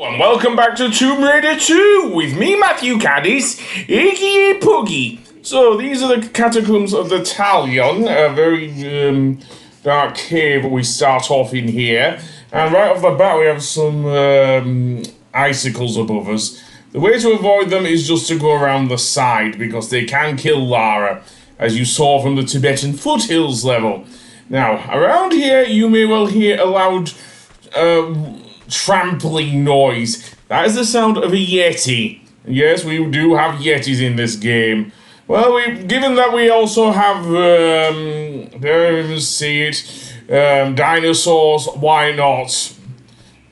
And welcome back to Tomb Raider 2 with me, Matthew Caddis, aka Puggy. So these are the Catacombs of the Talion, a very dark cave we start off in here. And right off the bat we have some icicles above us. The way to avoid them is just to go around the side because they can kill Lara, as you saw from the Tibetan foothills level. Now, around here you may well hear a loud trampling noise. That is the sound of a Yeti. Yes, we do have Yetis in this game. Well, given that we also have, there you see it, dinosaurs, why not?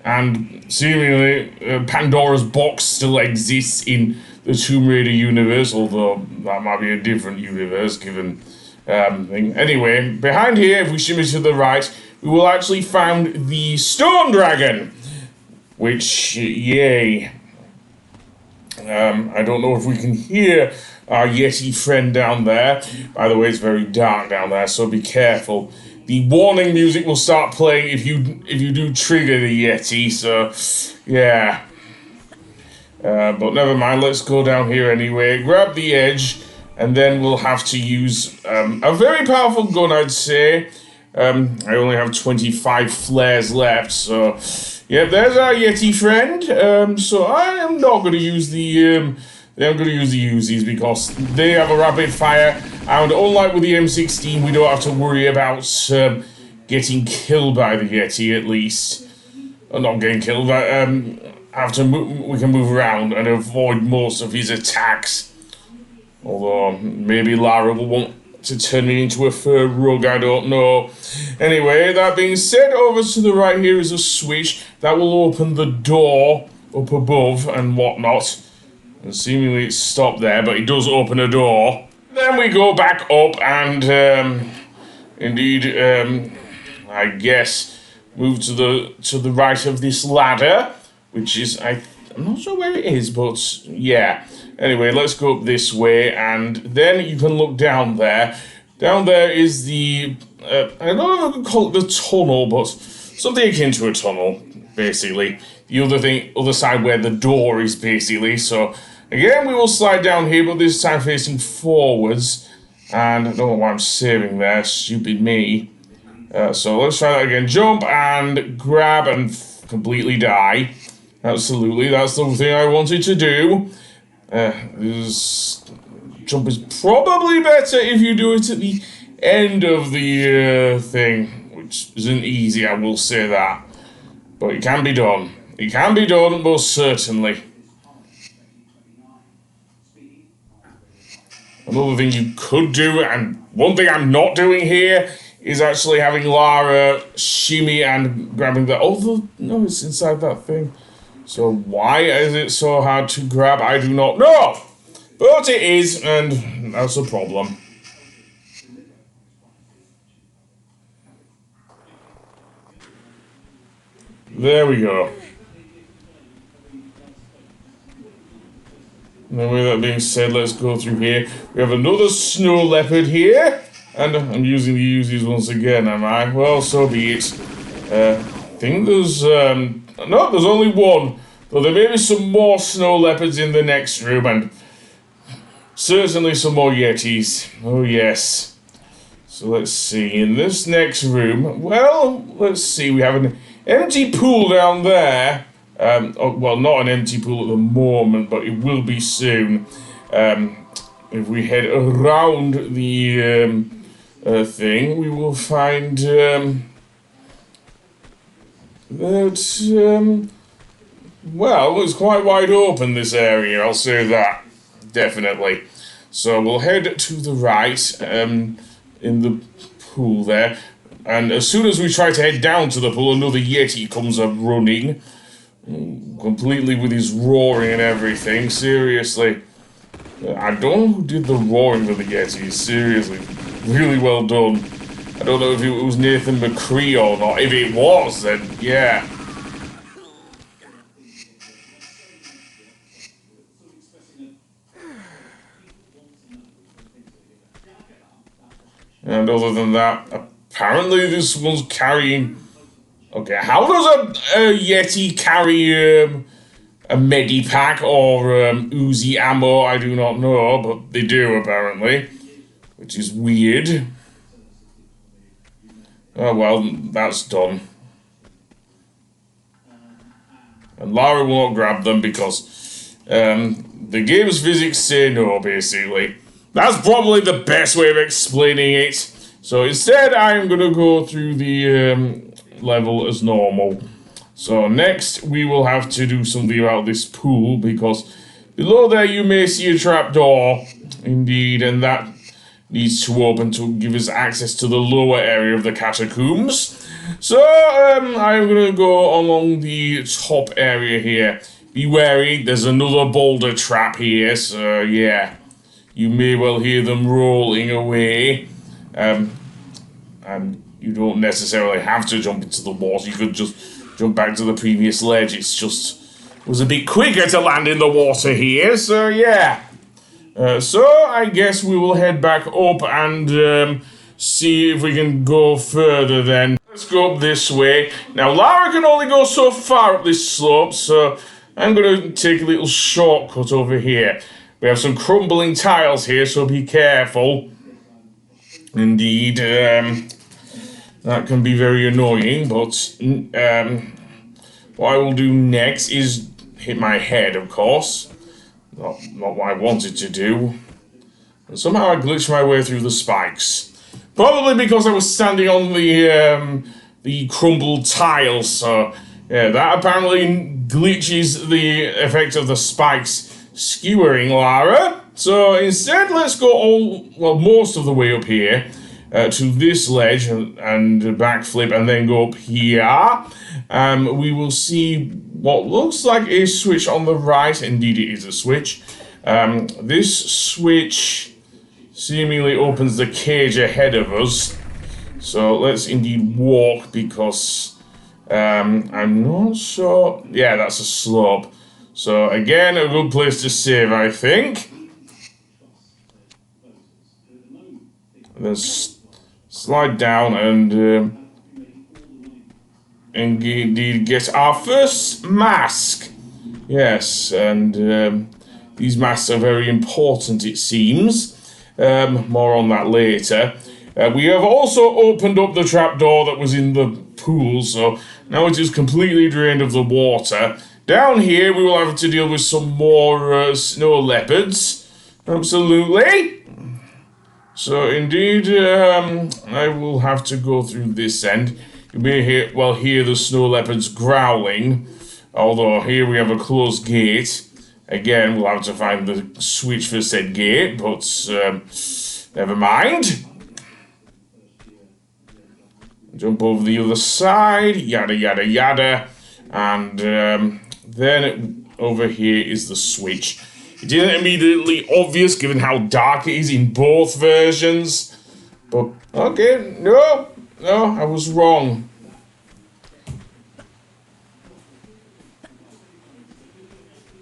And seemingly, Pandora's box still exists in the Tomb Raider universe, although that might be a different universe given thing. Anyway, behind here, if we shimmy to the right, we will actually find the stone dragon. Which, yay. I don't know if we can hear our Yeti friend down there. By the way, it's very dark down there, so be careful. The warning music will start playing if you do trigger the Yeti, so, yeah. But never mind, let's go down here anyway. Grab the edge, and then we'll have to use a very powerful gun, I'd say. I only have 25 flares left, so... Yep, there's our Yeti friend. So I am not going to use the I'm going to use the Uzis because they have a rapid fire, and unlike with the M16, we don't have to worry about getting killed by the Yeti, at least. Not getting killed, but we can move around and avoid most of his attacks. Although maybe Lara will want to turn me into a fur rug, I don't know. Anyway, that being said, over to the right here is a switch that will open the door up above and whatnot. And seemingly it's stopped there, but it does open a door. Then we go back up and, I guess, move to the right of this ladder, which is, I'm not sure where it is, but yeah. Anyway, let's go up this way, and then you can look down there. Down there is the, I don't know if I can call it the tunnel, but something akin to a tunnel, basically. The other side where the door is, basically. So, again, we will slide down here, but this time facing forwards. And I don't know why I'm saving there, stupid me. So let's try that again. Jump and grab and completely die. Absolutely, that's the thing I wanted to do. This jump is probably better if you do it at the end of the thing, which isn't easy, I will say that. But it can be done. It can be done, most certainly. Another thing you could do, and one thing I'm not doing here, is actually having Lara shimmy and grabbing the... Oh, no, it's inside that thing. So why is it so hard to grab? I do not know. But it is, and that's a problem. There we go. And with that being said, let's go through here. We have another snow leopard here. And I'm using the Uzis once again, am I? Well, so be it. I think there's... no, there's only one. Though there may be some more snow leopards in the next room, and certainly some more Yetis. Oh, yes. So let's see. In this next room, well, let's see. We have an empty pool down there. Well, not an empty pool at the moment, but it will be soon. If we head around the thing, we will find that... Well, it's quite wide open, this area, I'll say that. Definitely. So we'll head to the right, in the pool there. And as soon as we try to head down to the pool, another Yeti comes up running. Completely with his roaring and everything, seriously. I don't know who did the roaring with the Yetis, seriously. Really well done. I don't know if it was Nathan McCree or not. If it was, then yeah. And other than that, apparently this one's carrying Okay, how does a Yeti carry a medipack or Uzi ammo? I do not know, but they do apparently, which is weird. Oh well, that's done. And Lara will not grab them because the game's physics say no, basically. That's probably the best way of explaining it. So instead, I'm going to go through the level as normal. So next, we will have to do something about this pool because below there you may see a trapdoor. Indeed, and that needs to open to give us access to the lower area of the catacombs. So, I'm gonna go along the top area here. Be wary, there's another boulder trap here, so yeah. You may well hear them rolling away. And you don't necessarily have to jump into the water, you could just jump back to the previous ledge. It was a bit quicker to land in the water here, so yeah. So I guess we will head back up and see if we can go further then. Let's go up this way. Now Lara can only go so far up this slope, so I'm going to take a little shortcut over here. We have some crumbling tiles here, so be careful. Indeed, that can be very annoying, but what I will do next is hit my head, of course. Not what I wanted to do. And somehow I glitched my way through the spikes. Probably because I was standing on the crumbled tiles, so yeah, that apparently glitches the effect of the spikes skewering Lara. So instead, let's go most of the way up here to this ledge and backflip and then go up here. We will see what looks like a switch on the right. Indeed, it is a switch. This switch seemingly opens the cage ahead of us. So let's indeed walk because I'm not sure. Yeah, that's a slope. So again, a good place to save, I think. And then slide down and indeed get our first mask. Yes, and these masks are very important, it seems. More on that later. We have also opened up the trapdoor that was in the pool, so now it is completely drained of the water. Down here, we will have to deal with some more snow leopards. Absolutely. So indeed, I will have to go through this end. You may hear the snow leopards growling, although here we have a closed gate. Again, we'll have to find the switch for said gate, but never mind. Jump over the other side, yada yada yada, and then over here is the switch. It isn't immediately obvious given how dark it is in both versions, but okay, no, I was wrong.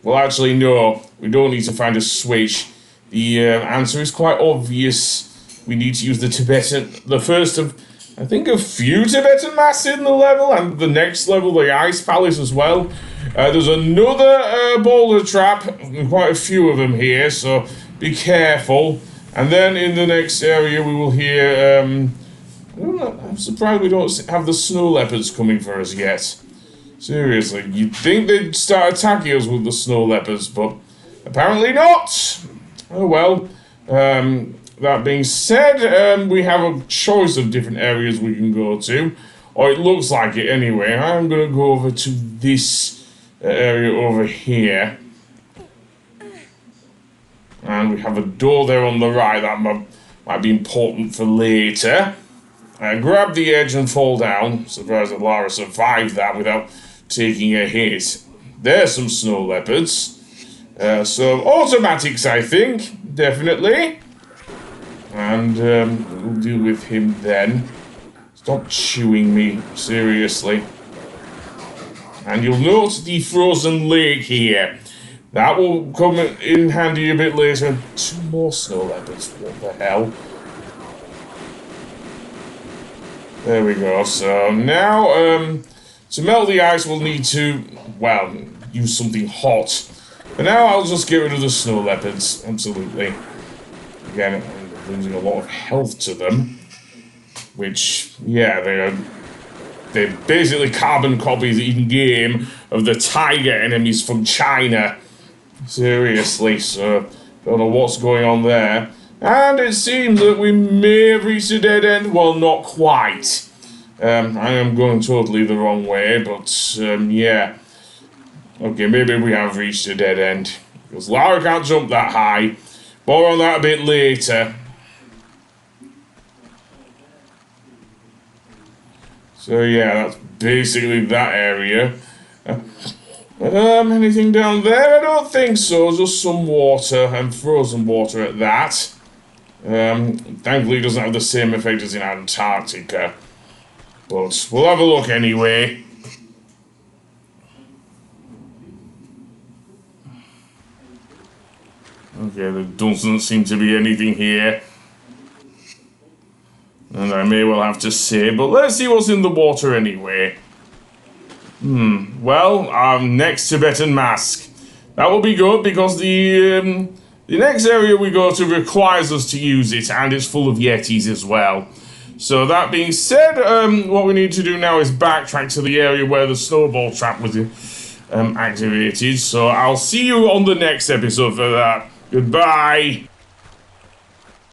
Well, actually, no, we don't need to find a switch. The answer is quite obvious. We need to use the first of, I think, a few Tibetan masks in the level, and the next level, the Ice Palace as well. There's another boulder trap, quite a few of them here, so be careful. And then in the next area, we will hear, I'm surprised we don't have the snow leopards coming for us yet. Seriously, you'd think they'd start attacking us with the snow leopards, but apparently not. Oh well. That being said, we have a choice of different areas we can go to, or it looks like it anyway. I'm going to go over to this area over here. And we have a door there on the right that might be important for later. Grab the edge and fall down. Surprised that Lara survived that without taking a hit. There's some snow leopards. So automatics, I think, definitely. And we'll deal with him then. Stop chewing me, seriously. And you'll note the frozen lake here. That will come in handy a bit later. 2 more snow leopards, what the hell? There we go. So now To melt the ice, we'll need to, well, use something hot. For now, I'll just get rid of the snow leopards. Absolutely. Again, I'm losing a lot of health to them. Which, yeah, they're basically carbon copies in-game of the tiger enemies from China. Seriously, so don't know what's going on there. And it seems that we may have reached a dead end. Well, not quite. I am going totally the wrong way, but, yeah. Okay, maybe we have reached a dead end. Because Lara can't jump that high. More on that a bit later. So yeah, that's basically that area. Anything down there? I don't think so. Just some water, and frozen water at that. Thankfully it doesn't have the same effect as in Antarctica. But we'll have a look anyway. Okay, there doesn't seem to be anything here. And I may well have to say, but let's see what's in the water anyway. Well, our next Tibetan mask. That will be good because the next area we go to requires us to use it, and it's full of Yetis as well. So that being said, what we need to do now is backtrack to the area where the snowball trap was activated. So I'll see you on the next episode for that. Goodbye.